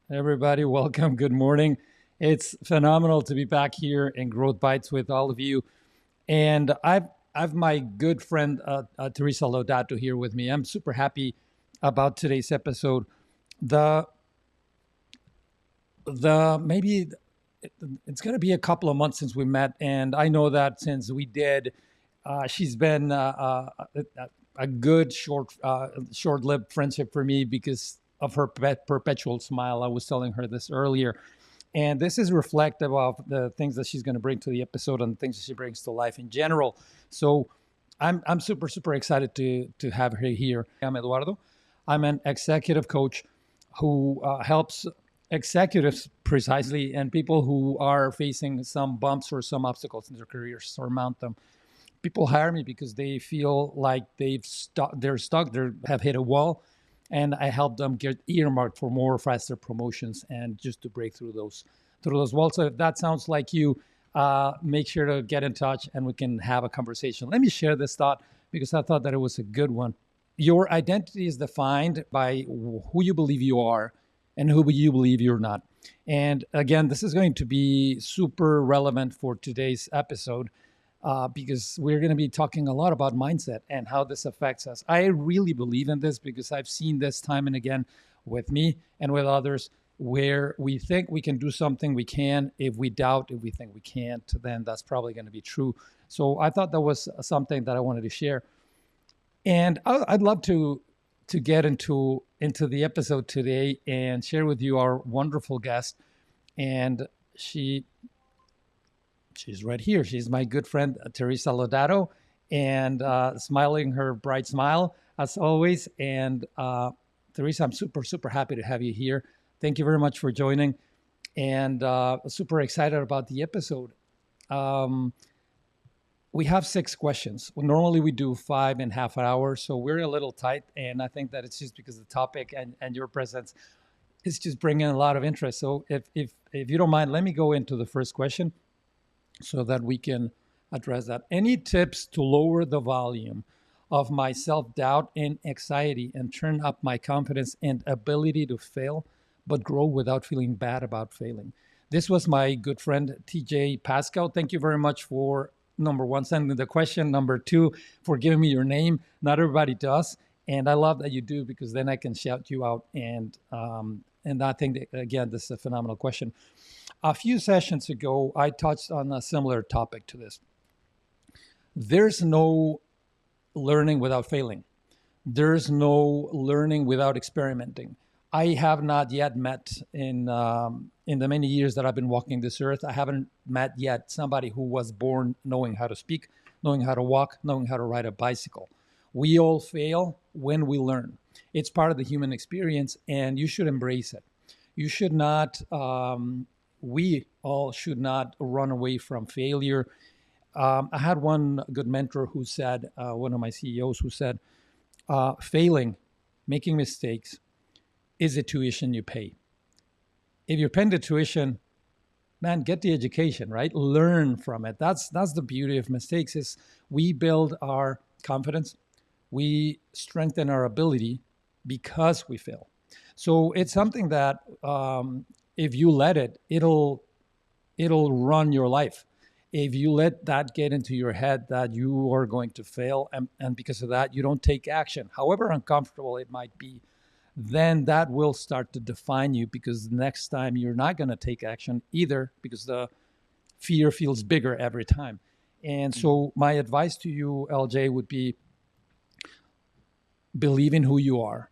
Everybody, welcome. Good morning. It's phenomenal to be back here in Growth Bites with all of you. And I've my good friend Teresa Lodato here with me. I'm super happy about today's episode. The the maybe it's going to be a couple of months since we met, and I know that since we did, she's been a good short-lived friendship for me because of her perpetual smile. I was telling her this earlier, and this is reflective of the things that she's going to bring to the episode and the things that she brings to life in general. So I'm super excited to have her here. I'm Eduardo. I'm an executive coach who helps executives precisely and people who are facing some bumps or some obstacles in their careers surmount them. People hire me because they feel like they're stuck, they have hit a wall, and I help them get earmarked for more faster promotions and just to break through those walls. So if that sounds like you, make sure to get in touch and we can have a conversation. Let me share this thought because I thought that it was a good one. Your identity is defined by who you believe you are and who you believe you're not. And again, this is going to be super relevant for today's episode because we're going to be talking a lot about mindset and how this affects us. I really believe in this because I've seen this time and again with me and with others where we think we can do something, we can. If we doubt, if we think we can't, then that's probably going to be true. So I thought that was something that I wanted to share. And I'd love to get into the episode today and share with you our wonderful guest. And she's right here. She's my good friend Teresa Lodato, and smiling her bright smile as always. And Teresa, I'm super happy to have you here. Thank you very much for joining, and super excited about the episode. Um, we have 6 questions. Well, normally we do 5.5 hours, so we're a little tight. And I think that it's just because the topic and your presence is just bringing a lot of interest. So if you don't mind, let me go into the first question so that we can address that. Any tips to lower the volume of my self-doubt and anxiety and turn up my confidence and ability to fail, but grow without feeling bad about failing? This was my good friend TJ Pascal. Thank you very much for number one, sending the question. Number two, for giving me your name. Not everybody does, and I love that you do because then I can shout you out. And I think that, again, this is a phenomenal question. A few sessions ago, I touched on a similar topic to this. There's no learning without failing. There's no learning without experimenting. I have not yet met in the many years that I've been walking this earth. I haven't met yet somebody who was born knowing how to speak, knowing how to walk, knowing how to ride a bicycle. We all fail when we learn. It's part of the human experience, and you should embrace it. You should not. We all should not run away from failure. I had one good mentor who said, one of my CEOs who said, failing, making mistakes is the tuition you pay. If you're paying the tuition, man, get the education, right? Learn from it. That's the beauty of mistakes is we build our confidence, we strengthen our ability because we fail. So it's something that if you let it, it'll run your life. If you let that get into your head that you are going to fail, and because of that, you don't take action, however uncomfortable it might be, then that will start to define you because next time you're not going to take action either because the fear feels bigger every time. And so my advice to you, LJ, would be believe in who you are,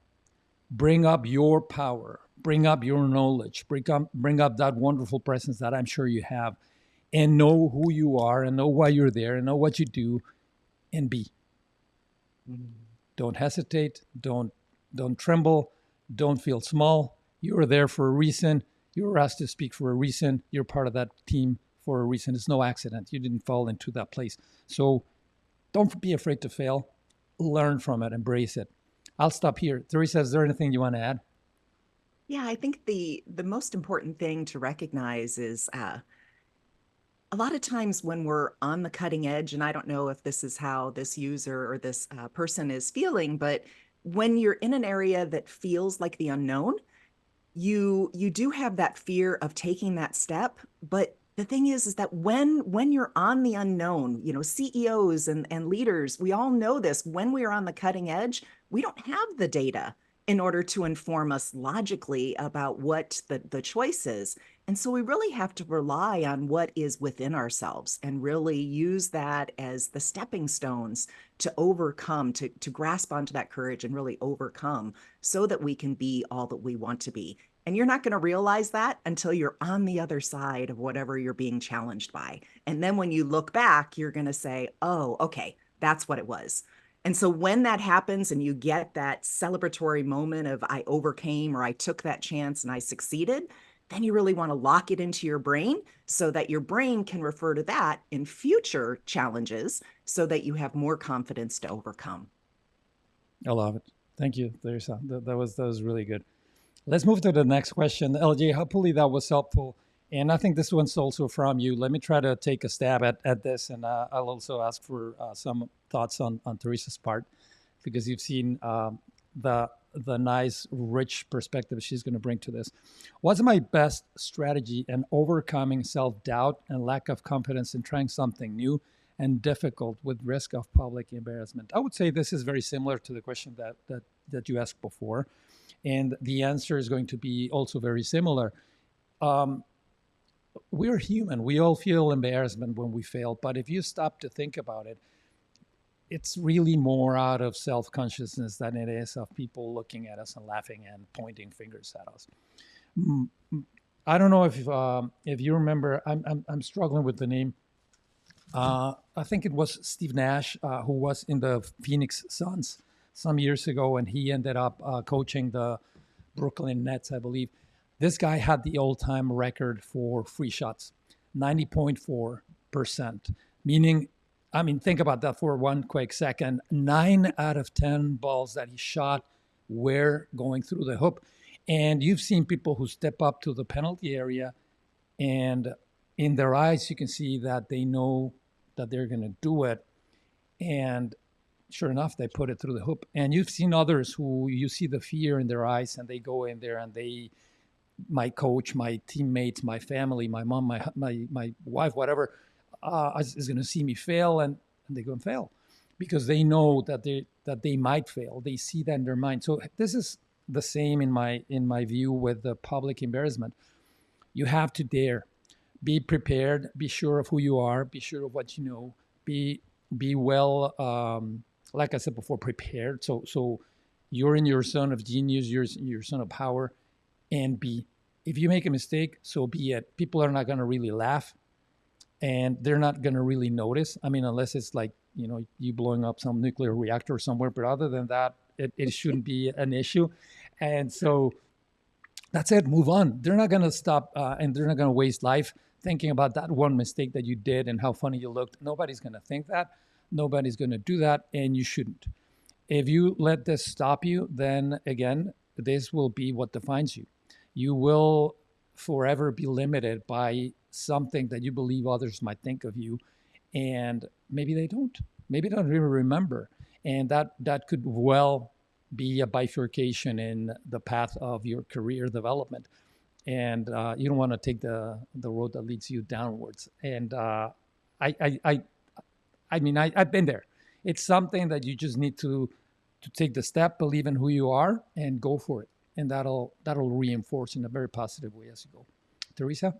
bring up your power, bring up your knowledge, bring up that wonderful presence that I'm sure you have, and know who you are and know why you're there and know what you do and be. Don't hesitate. Don't tremble. Don't feel small. You are there for a reason. You were asked to speak for a reason. You're part of that team for a reason. It's no accident. You didn't fall into that place. So don't be afraid to fail. Learn from it. Embrace it. I'll stop here. Teresa, is there anything you want to add? Yeah, I think the most important thing to recognize is a lot of times when we're on the cutting edge, and I don't know if this is how this user or this person is feeling, but when you're in an area that feels like the unknown, you do have that fear of taking that step, but the thing is that when you're on the unknown, CEOs and leaders, we all know this. When we are on the cutting edge, we don't have the data in order to inform us logically about what the choice is. And so we really have to rely on what is within ourselves and really use that as the stepping stones to overcome, to grasp onto that courage and really overcome so that we can be all that we want to be. And you're not going to realize that until you're on the other side of whatever you're being challenged by. And then when you look back, you're going to say, oh, okay, that's what it was. And so when that happens and you get that celebratory moment of I overcame or I took that chance and I succeeded, then you really want to lock it into your brain so that your brain can refer to that in future challenges so that you have more confidence to overcome. I love it. Thank you, Teresa. That was really good. Let's move to the next question. LJ, hopefully that was helpful. And I think this one's also from you. Let me try to take a stab at this, and I'll also ask for some thoughts on Teresa's part, because you've seen the nice, rich perspective she's going to bring to this. What's my best strategy in overcoming self-doubt and lack of confidence in trying something new and difficult with risk of public embarrassment? I would say this is very similar to the question that you asked before, and the answer is going to be also very similar. Um, we're human. We all feel embarrassment when we fail, but if you stop to think about it, it's really more out of self-consciousness than it is of people looking at us and laughing and pointing fingers at us. Mm, I don't know if you remember. I'm struggling with the name. I think it was Steve Nash who was in the Phoenix Suns some years ago, and he ended up coaching the Brooklyn Nets, I believe. This guy had the all-time record for free shots, 90.4%. Meaning, I mean, think about that for one quick second. 9 out of 10 balls that he shot were going through the hoop. And you've seen people who step up to the penalty area, and in their eyes, you can see that they know that they're going to do it. And sure enough, they put it through the hoop. And you've seen others who you see the fear in their eyes, and they go in there and my coach, my teammates, my family, my mom, my wife, whatever, is going to see me fail, and they go and fail because they know that they might fail. They see that in their mind. So this is the same in my view with the public embarrassment. You have to dare, be prepared, be sure of who you are, be sure of what you know, be well, like I said before, prepared. So you're in your zone of genius, you're in your zone of power, and if you make a mistake, so be it. People are not going to really laugh, and they're not going to really notice. I mean, unless it's like, you blowing up some nuclear reactor somewhere, but other than that, it shouldn't be an issue. And so that's it, move on. They're not going to stop, and they're not going to waste life thinking about that one mistake that you did and how funny you looked. Nobody's going to think that. Nobody's going to do that, and you shouldn't. If you let this stop you, then again, this will be what defines you. You will forever be limited by something that you believe others might think of you, and maybe they don't. Maybe they don't even remember, and that could well be a bifurcation in the path of your career development. And you don't want to take the road that leads you downwards. And I, I, I, I mean, I've been there. It's something that you just need to take the step, believe in who you are, and go for it. And that'll reinforce in a very positive way as you go. Teresa?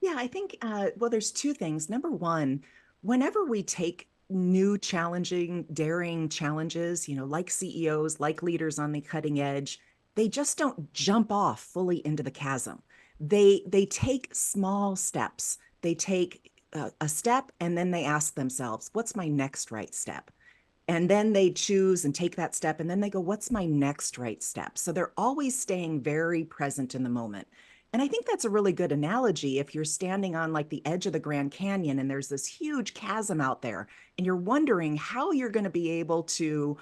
Yeah, I think, well, there's two things. Number one, whenever we take new challenging, daring challenges, like CEOs, like leaders on the cutting edge, they just don't jump off fully into the chasm. They take small steps. They take a step and then they ask themselves, what's my next right step? And then they choose and take that step and then they go, what's my next right step? So they're always staying very present in the moment. And I think that's a really good analogy if you're standing on like the edge of the Grand Canyon and there's this huge chasm out there and you're wondering how you're going to be able to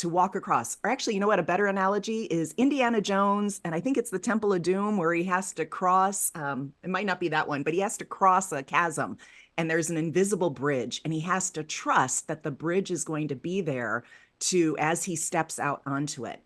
walk across. Or actually, you know what? A better analogy is Indiana Jones, and I think it's the Temple of Doom where he has to cross. It might not be that one, but he has to cross a chasm, and there's an invisible bridge, and he has to trust that the bridge is going to be there to as he steps out onto it.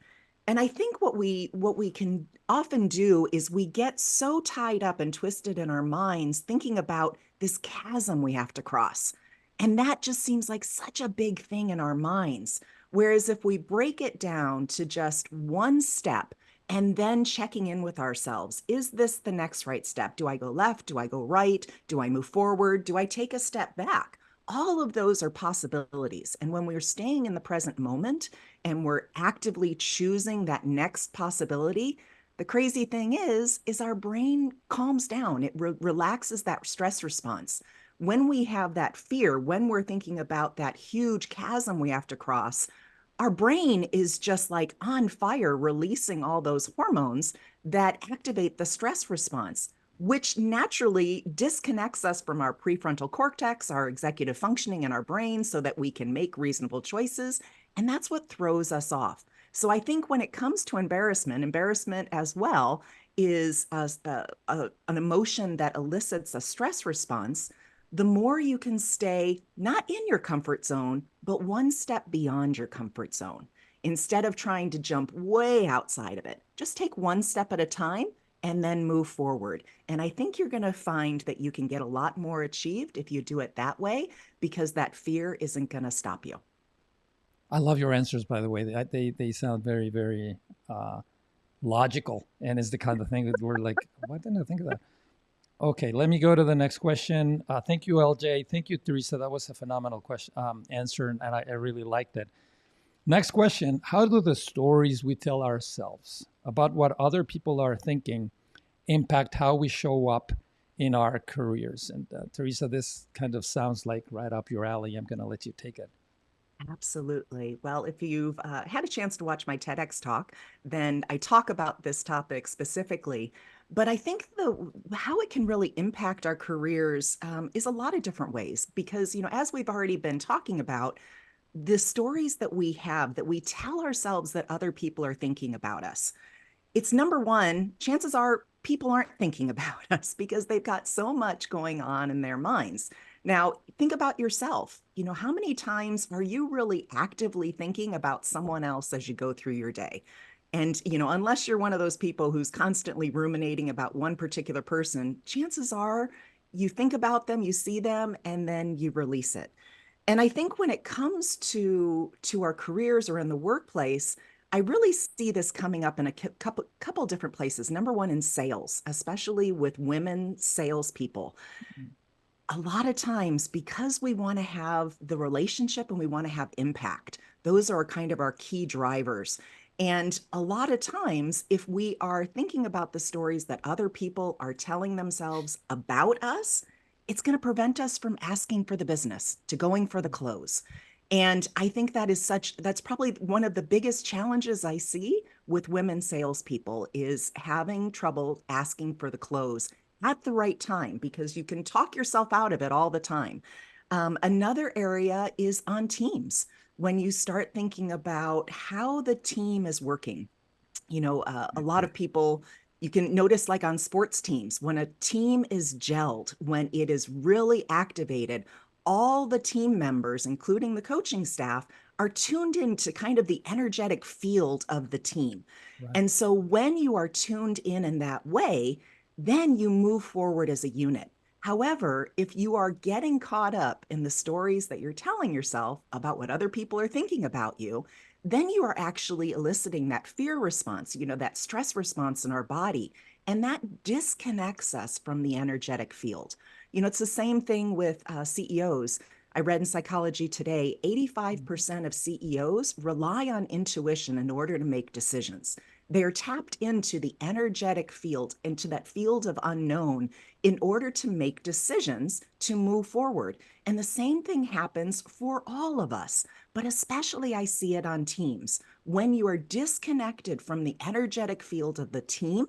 And I think what we can often do is we get so tied up and twisted in our minds thinking about this chasm we have to cross. And that just seems like such a big thing in our minds. Whereas if we break it down to just one step and then checking in with ourselves, is this the next right step? Do I go left? Do I go right? Do I move forward? Do I take a step back? All of those are possibilities. And when we're staying in the present moment, and we're actively choosing that next possibility, the crazy thing is our brain calms down. It relaxes that stress response. When we have that fear, when we're thinking about that huge chasm we have to cross, our brain is just like on fire, releasing all those hormones that activate the stress response, which naturally disconnects us from our prefrontal cortex, our executive functioning in our brain, so that we can make reasonable choices. And that's what throws us off. So I think when it comes to embarrassment, embarrassment as well is an emotion that elicits a stress response. The more you can stay not in your comfort zone, but one step beyond your comfort zone, instead of trying to jump way outside of it. Just take one step at a time and then move forward. And I think you're going to find that you can get a lot more achieved if you do it that way, because that fear isn't going to stop you. I love your answers, by the way. They sound very, very uh, logical, and is the kind of thing that we're like, why didn't I think of that? Okay, let me go to the next question. Thank you, LJ. Thank you, Teresa. That was a phenomenal question answer, and I really liked it. Next question: how do the stories we tell ourselves about what other people are thinking impact how we show up in our careers? And Teresa, this kind of sounds like right up your alley. I'm going to let you take it. Absolutely. Well, if you've had a chance to watch my TEDx talk, then I talk about this topic specifically. But I think the how it can really impact our careers is a lot of different ways because, as we've already been talking about, the stories that we have that we tell ourselves that other people are thinking about us, it's number one, chances are people aren't thinking about us because they've got so much going on in their minds. Now, think about yourself. How many times are you really actively thinking about someone else as you go through your day? And, unless you're one of those people who's constantly ruminating about one particular person, chances are you think about them, you see them, and then you release it. And I think when it comes to our careers or in the workplace, I really see this coming up in a couple different places. Number one, in sales, especially with women salespeople. A lot of times, because we want to have the relationship and we want to have impact, those are kind of our key drivers. And a lot of times, if we are thinking about the stories that other people are telling themselves about us, it's going to prevent us from asking for the business, to going for the close. And I think that's probably one of the biggest challenges I see with women salespeople is having trouble asking for the close at the right time, because you can talk yourself out of it all the time. Another area is on teams. When you start thinking about how the team is working, a lot of people, you can notice like on sports teams, when a team is gelled, when it is really activated, all the team members, including the coaching staff, are tuned into kind of the energetic field of the team. Right. And so when you are tuned in that way, then you move forward as a unit. However, if you are getting caught up in the stories that you're telling yourself about what other people are thinking about you, then you are actually eliciting that fear response, that stress response in our body. And that disconnects us from the energetic field. It's the same thing with CEOs. I read in Psychology Today, 85% of CEOs rely on intuition in order to make decisions. They are tapped into the energetic field, into that field of unknown, in order to make decisions to move forward. And the same thing happens for all of us, but especially I see it on teams. When you are disconnected from the energetic field of the team,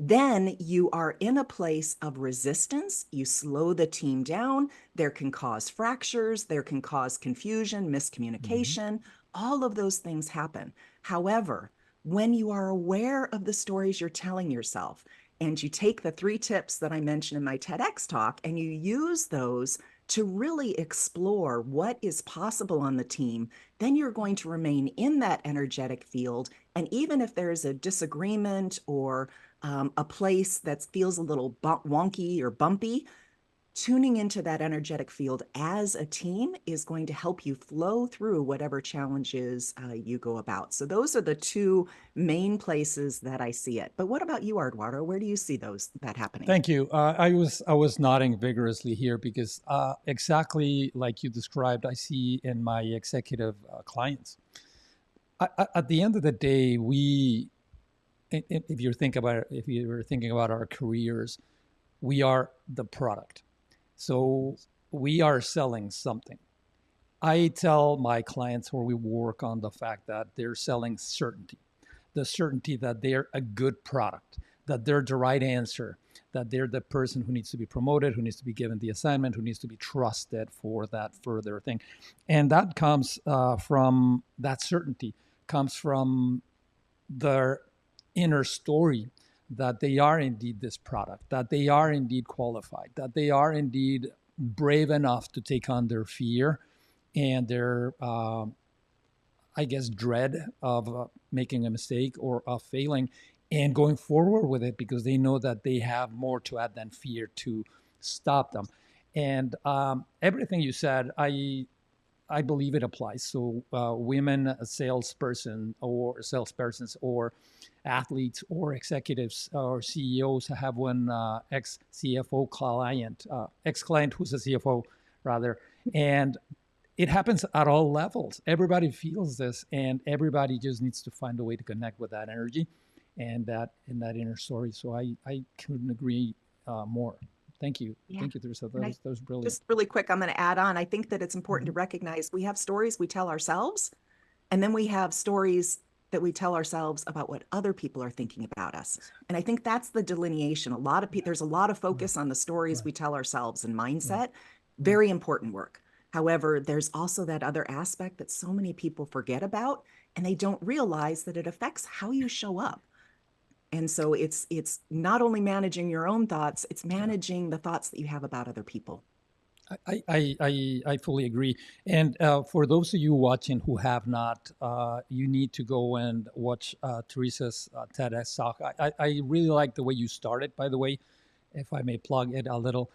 then you are in a place of resistance. You slow the team down. There can cause fractures, there can cause confusion, Mm-hmm. miscommunication. All of those things happen. However, when you are aware of the stories you're telling yourself and you take the 3 tips that I mentioned in my TEDx talk and you use those to really explore what is possible on the team, then you're going to remain in that energetic field. And even if there's a disagreement or a place that feels a little wonky or bumpy, tuning into that energetic field as a team is going to help you flow through whatever challenges you go about. So those are the two main places that I see it. But what about you, Eduardo? Where do you see that happening? Thank you. I was nodding vigorously here because exactly like you described, I see in my executive clients. At the end of the day, if you think about it, if you were thinking about our careers, we are the product. So we are selling something. I tell my clients where we work on the fact that they're selling certainty, the certainty that they're a good product, that they're the right answer, that they're the person who needs to be promoted, who needs to be given the assignment, who needs to be trusted for that further thing. And that comes from that certainty, comes from their inner story that they are indeed this product, that they are indeed qualified, that they are indeed brave enough to take on their fear and their, I guess, dread of making a mistake or of failing and going forward with it because they know that they have more to add than fear to stop them. And everything you said, I believe it applies. So women salesperson or salespersons or athletes or executives or CEOs. I have one ex CFO client, ex client who's a CFO rather, and it happens at all levels. Everybody feels this, and everybody just needs to find a way to connect with that energy and that inner story. So I couldn't agree more. Yeah. Thank you, Teresa. And I That was brilliant. just really quick, I'm going to add on. I think that it's important to Mm-hmm. recognize we have stories we tell ourselves, and then we have stories that we tell ourselves about what other people are thinking about us. And I think that's the delineation. A lot of people, there's a lot of Right, focus on the stories right, we tell ourselves and right, mindset. right. Very important work. However, there's also that other aspect that so many people forget about, and they don't realize that it affects how you show up. And so it's not only managing your own thoughts, it's Yeah. managing the thoughts that you have about other people. I fully agree. And for those of you watching who have not, you need to go and watch Teresa's TEDx talk. I really like the way you started, by the way, if I may plug it a little,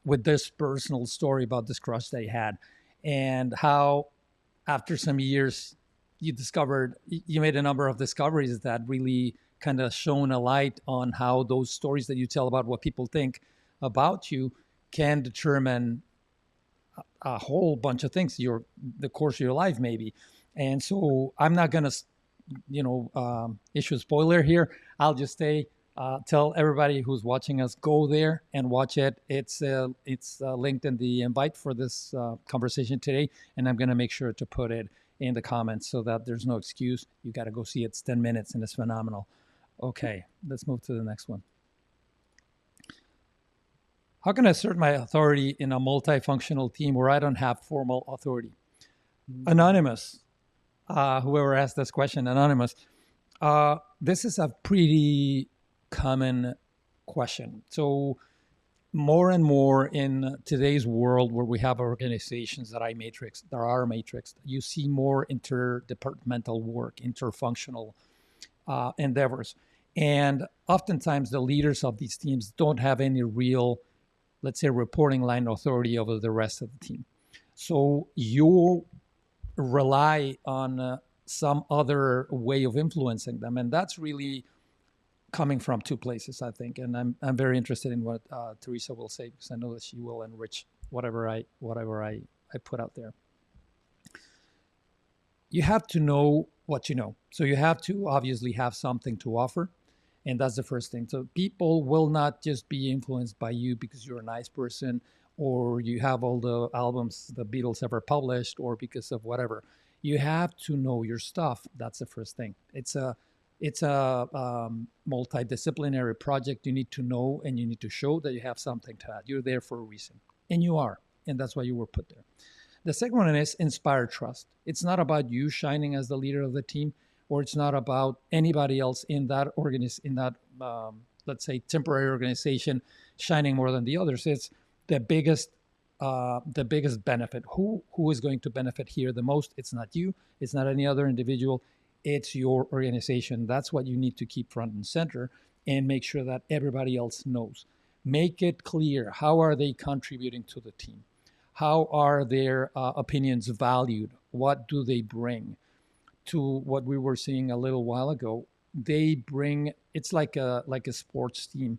with this personal story about this crush they had, and how after some years you discovered you made a number of discoveries that really kind of shone a light on how those stories that you tell about what people think about you can determine a whole bunch of things, the course of your life maybe. And so I'm not going to issue a spoiler here. I'll just say, tell everybody who's watching us, go there and watch it. It's linked in the invite for this conversation today, and I'm going to make sure to put it in the comments so that there's no excuse. You got to go see it. It's 10 minutes and it's phenomenal. Okay, let's move to the next one. How can I assert my authority in a multifunctional team where I don't have formal authority? Anonymous, whoever asked this question, anonymous. This is a pretty common question. So more and more in today's world where we have organizations that are matrix, you see more interdepartmental work, interfunctional endeavors. And oftentimes the leaders of these teams don't have any real, let's say, reporting line authority over the rest of the team. So you rely on some other way of influencing them, and that's really coming from two places, I think. And I'm very interested in what Teresa will say because I know that she will enrich whatever I put out there. You have to know what you know, so you have to obviously have something to offer, and that's the first thing. So people will not just be influenced by you because you're a nice person or you have all the albums the Beatles ever published or because of whatever. You have to know your stuff. That's the first thing. It's a multidisciplinary project. You need to know and you need to show that you have something to add. You're there for a reason, and you are, and that's why you were put there. The second one is inspire trust. It's not about you shining as the leader of the team, or it's not about anybody else in that let's say temporary organization shining more than the others. It's the biggest benefit. Who is going to benefit here the most? It's not you. It's not any other individual. It's your organization. That's what you need to keep front and center, and make sure that everybody else knows. Make it clear, how are they contributing to the team? How are their opinions valued? What do they bring to what we were seeing a little while ago? They bring, it's like a sports team.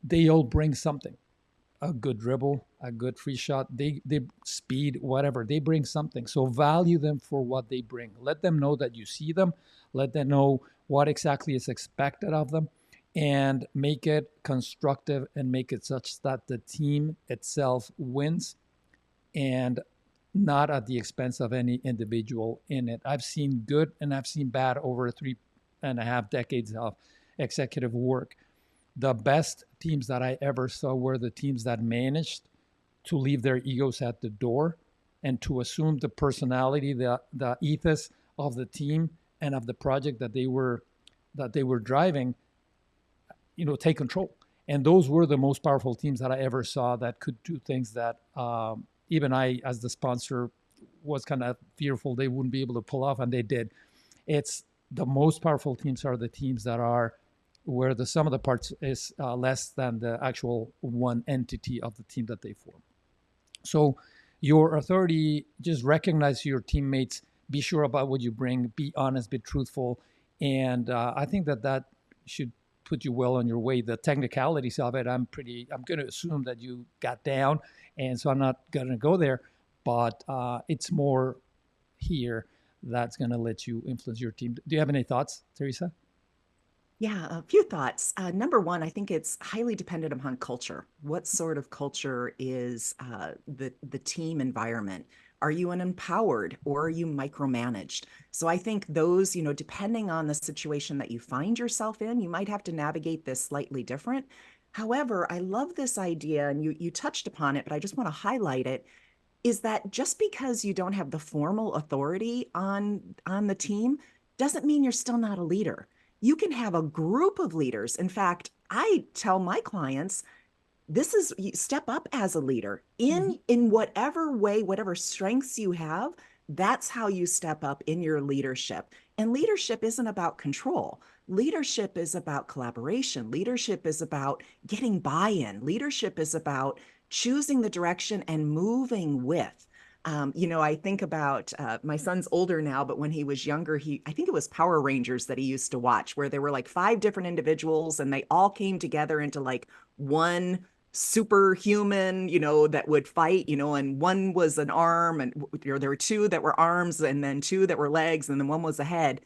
They all bring something, a good dribble, a good free shot, they speed, whatever. They bring something. So value them for what they bring. Let them know that you see them. Let them know what exactly is expected of them, and make it constructive and make it such that the team itself wins, and not at the expense of any individual in it. I've seen good and I've seen bad over 3.5 decades of executive work. The best teams that I ever saw were the teams that managed to leave their egos at the door and to assume the personality, the ethos of the team and of the project that they were driving, take control. And those were the most powerful teams that I ever saw, that could do things that even I, as the sponsor, was kind of fearful they wouldn't be able to pull off, and they did. It's the most powerful teams are the teams that are where the sum of the parts is less than the actual one entity of the team that they form. So your authority, just recognize your teammates, be sure about what you bring, be honest, be truthful. And I think that should put you well on your way. The technicalities of it, I'm going to assume that you got down. And so I'm not going to go there, but it's more here that's going to let you influence your team. Do you have any thoughts, Teresa? Yeah, a few thoughts. Number one, I think it's highly dependent upon culture. What sort of culture is the team environment? Are you an empowered or are you micromanaged? So I think those, depending on the situation that you find yourself in, you might have to navigate this slightly different. However, I love this idea, and you touched upon it, but I just want to highlight it, is that just because you don't have the formal authority on the team doesn't mean you're still not a leader. You can have a group of leaders. In fact, I tell my clients, this is, step up as a leader Mm-hmm. in whatever way, whatever strengths you have. That's how you step up in your leadership. And leadership isn't about control. Leadership is about collaboration. Leadership is about getting buy-in. Leadership is about choosing the direction and moving with. I think about my son's older now, but when he was younger, I think it was Power Rangers that he used to watch, where there were like five different individuals and they all came together into like one superhuman, that would fight, and one was an arm, and there were two that were arms, and then two that were legs, and then one was a head.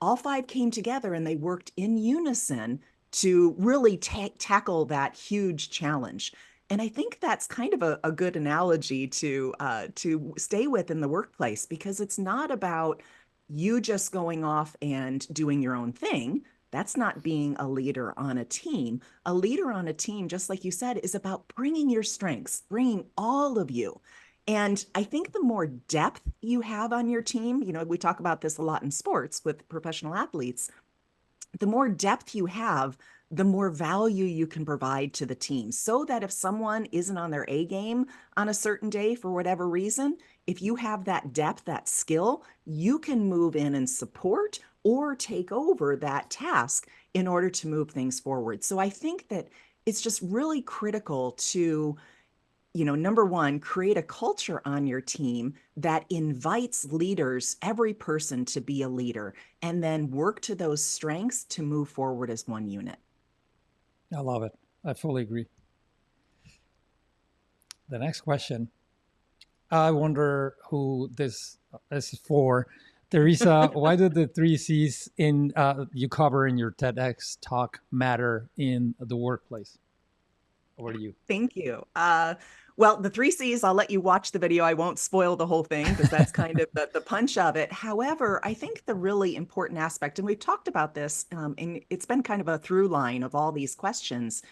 All five came together and they worked in unison to really tackle that huge challenge. And I think that's kind of a good analogy to stay with in the workplace, because it's not about you just going off and doing your own thing. That's not being a leader on a team. A leader on a team, just like you said, is about bringing your strengths, bringing all of you. And I think the more depth you have on your team, we talk about this a lot in sports with professional athletes, the more depth you have, the more value you can provide to the team. So that if someone isn't on their A game on a certain day for whatever reason, if you have that depth, that skill, you can move in and support or take over that task in order to move things forward. So I think that it's just really critical to, number one, create a culture on your team that invites leaders, every person to be a leader, and then work to those strengths to move forward as one unit. I love it. I fully agree. The next question, I wonder who this is for. Teresa, why do the three C's in you cover in your TEDx talk matter in the workplace? Over to you. Thank you. Well, the three C's, I'll let you watch the video. I won't spoil the whole thing because that's kind of the punch of it. However, I think the really important aspect, and we've talked about this, and it's been kind of a through line of all these questions,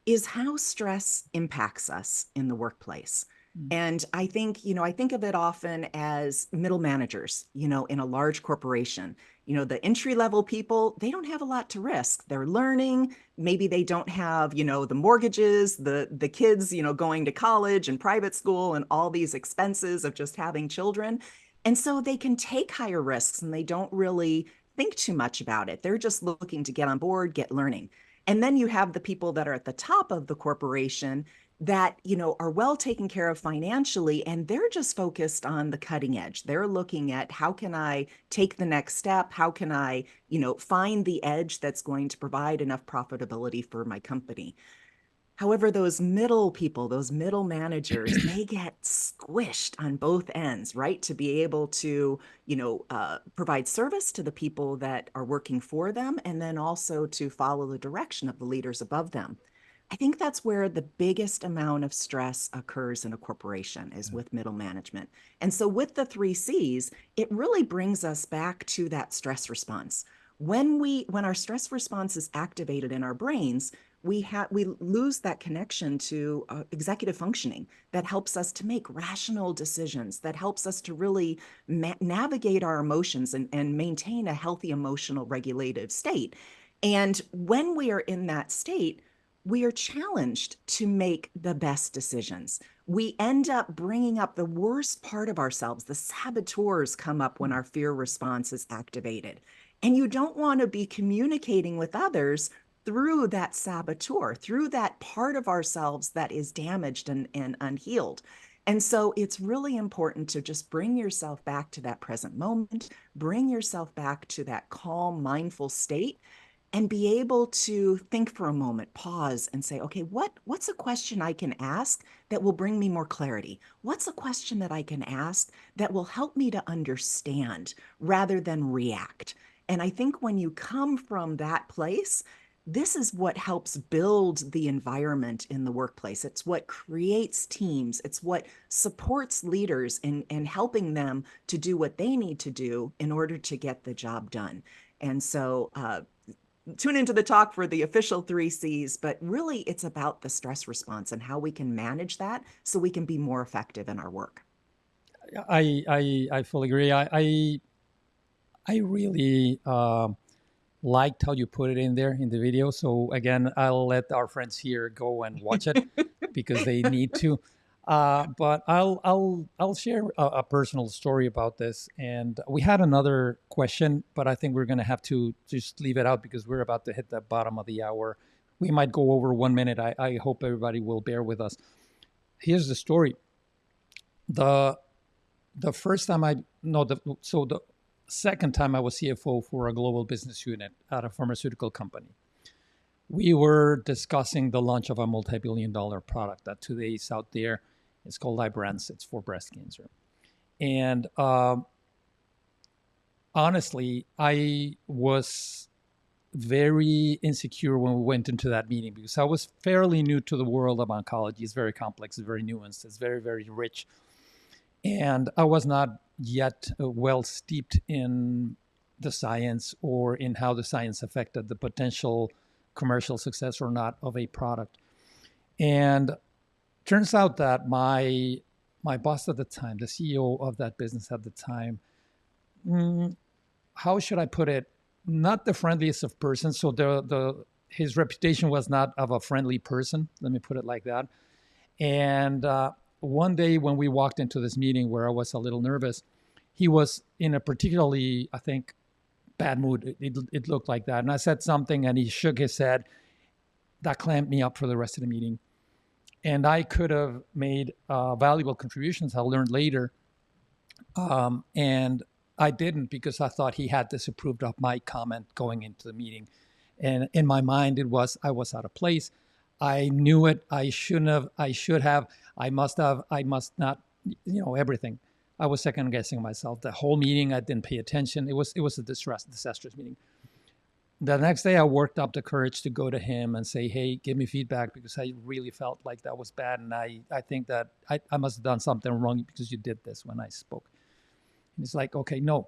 is how stress impacts us in the workplace. Mm. And I think of it often as middle managers, in a large corporation. The entry level people, they don't have a lot to risk. They're learning. Maybe they don't have, the mortgages, the kids, going to college and private school and all these expenses of just having children. And so they can take higher risks and they don't really think too much about it. They're just looking to get on board, get learning. And then you have the people that are at the top of the corporation that, are well taken care of financially, and they're just focused on the cutting edge. They're looking at how can I take the next step? How can I, find the edge that's going to provide enough profitability for my company? However, those middle people, those middle managers, they get squished on both ends, right? To be able to, provide service to the people that are working for them, and then also to follow the direction of the leaders above them. I think that's where the biggest amount of stress occurs in a corporation is with middle management. And so with the three C's, it really brings us back to that stress response. When our stress response is activated in our brains, we lose that connection to executive functioning that helps us to make rational decisions, that helps us to really navigate our emotions and maintain a healthy emotional regulative state. And when we are in that state, we are challenged to make the best decisions. We end up bringing up the worst part of ourselves. The saboteurs come up when our fear response is activated. And you don't want to be communicating with others through that saboteur, through that part of ourselves that is damaged and unhealed. And so it's really important to just bring yourself back to that present moment, bring yourself back to that calm, mindful state, and be able to think for a moment, pause and say, okay, what's a question I can ask that will bring me more clarity? What's a question that I can ask that will help me to understand rather than react? And I think when you come from that place, this is what helps build the environment in the workplace. It's what creates teams. It's what supports leaders in helping them to do what they need to do in order to get the job done. And so tune into the talk for the official three C's, but really it's about the stress response and how we can manage that so we can be more effective in our work. I fully agree. I really liked how you put it in there in the video. So again, I'll let our friends here go and watch it because they need to. But I'll share a personal story about this. And we had another question, but I think we're going to have to just leave it out because we're about to hit the bottom of the hour. We might go over 1 minute. I hope everybody will bear with us. Here's the story. The first time the second time I was CFO for a global business unit at a pharmaceutical company, we were discussing the launch of a multi-billion-dollar product that today is out there. It's called Ibrance. It's for breast cancer. And honestly, I was very insecure when we went into that meeting because I was fairly new to the world of oncology. It's very complex, it's very nuanced, it's very, very rich. And I was not yet well steeped in the science or in how the science affected the potential commercial success or not of a product. And turns out that my boss at the time, the CEO of that business at the time, how should I put it? Not the friendliest of persons. So his reputation was not of a friendly person. Let me put it like that. And one day when we walked into this meeting where I was a little nervous, he was in a particularly, I think, bad mood. It looked like that. And I said something and he shook his head. That clamped me up for the rest of the meeting. And I could have made valuable contributions I learned later. And I didn't because I thought he had disapproved of my comment going into the meeting. And in my mind, I was out of place. I knew it. I shouldn't have. I should have. I must have. I must not. Everything. I was second guessing myself. The whole meeting, I didn't pay attention. It was a disastrous meeting. The next day, I worked up the courage to go to him and say, "Hey, give me feedback because I really felt like that was bad, and I think that I must have done something wrong because you did this when I spoke." And he's like, "Okay, no,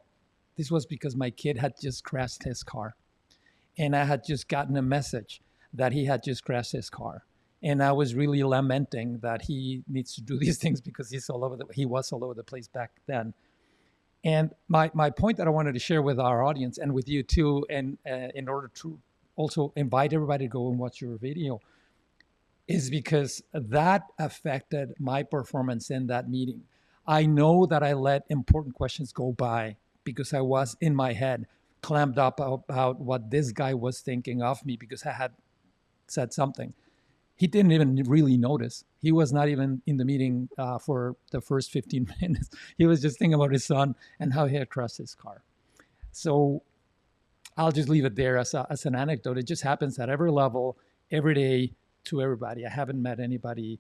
this was because my kid had just crashed his car, and I had just gotten a message that he had just crashed his car. And I was really lamenting that he needs to do these things because he was all over the place back then. And my point that I wanted to share with our audience and with you too, and in order to also invite everybody to go and watch your video, is because that affected my performance in that meeting. I know that I let important questions go by because I was in my head clammed up about what this guy was thinking of me because I had said something. He didn't even really notice. He was not even in the meeting for the first 15 minutes. He was just thinking about his son and how he had crashed his car. So I'll just leave it there as an anecdote. It just happens at every level, every day, to everybody. I haven't met anybody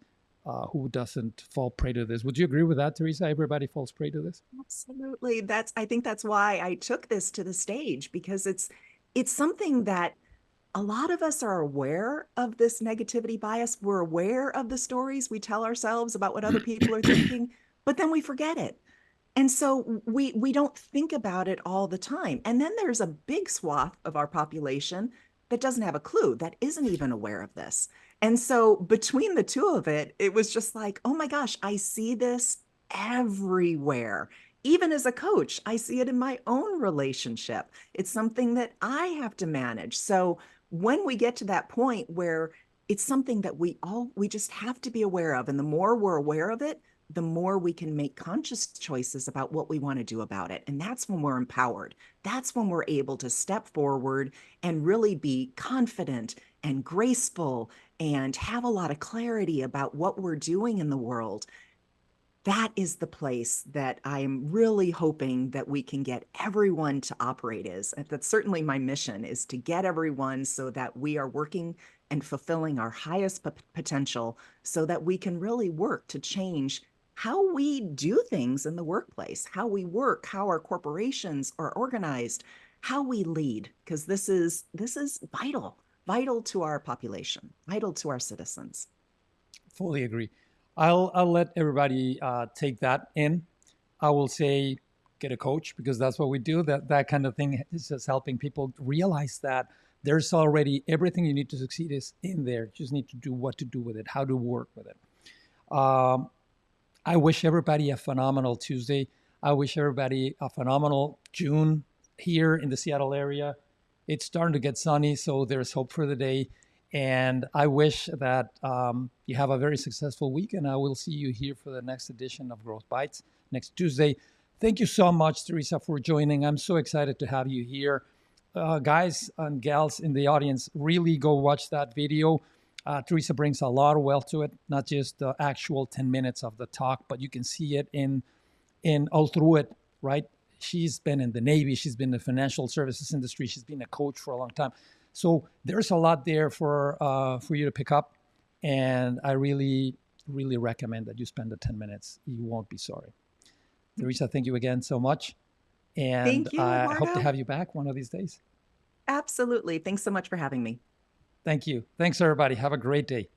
who doesn't fall prey to this. Would you agree with that, Teresa? Everybody falls prey to this. Absolutely. I think that's why I took this to the stage, because it's something that a lot of us are aware of, this negativity bias. We're aware of the stories we tell ourselves about what other people are thinking, but then we forget it. And so we don't think about it all the time. And then there's a big swath of our population that doesn't have a clue, that isn't even aware of this. And so between the two of it, it was just like, oh my gosh, I see this everywhere. Even as a coach, I see it in my own relationship. It's something that I have to manage. So when we get to that point where it's something that we just have to be aware of, and the more we're aware of it, the more we can make conscious choices about what we want to do about it. And that's when we're empowered. That's when we're able to step forward and really be confident and graceful and have a lot of clarity about what we're doing in the world. That is the place that I'm really hoping that we can get everyone to operate as. That's certainly my mission, is to get everyone so that we are working and fulfilling our highest potential, so that we can really work to change how we do things in the workplace, how we work, how our corporations are organized, how we lead, because this is vital to our population, vital to our citizens. Fully agree. I'll let everybody take that in. I will say get a coach because that's what we do. That kind of thing is just helping people realize that there's already everything you need to succeed is in there. You just need to do what to do with it, how to work with it. Um, I wish everybody a phenomenal Tuesday. I wish everybody a phenomenal June here in the Seattle area. It's starting to get sunny, so there's hope for the day. And I wish that you have a very successful week. And I will see you here for the next edition of Growth Bites next Tuesday. Thank you so much, Teresa, for joining. I'm so excited to have you here. Guys and gals in the audience, really go watch that video. Teresa brings a lot of wealth to it, not just the actual 10 minutes of the talk, but you can see it in all through it, right? She's been in the Navy, she's been in the financial services industry, she's been a coach for a long time. So there's a lot there for you to pick up, and I really, really recommend that you spend the 10 minutes. You won't be sorry. Teresa, thank you again so much, and Thank you, I hope to Eduardo. have you back one of these days. Absolutely. Thanks so much for having me. Thank you. Thanks, everybody. Have a great day.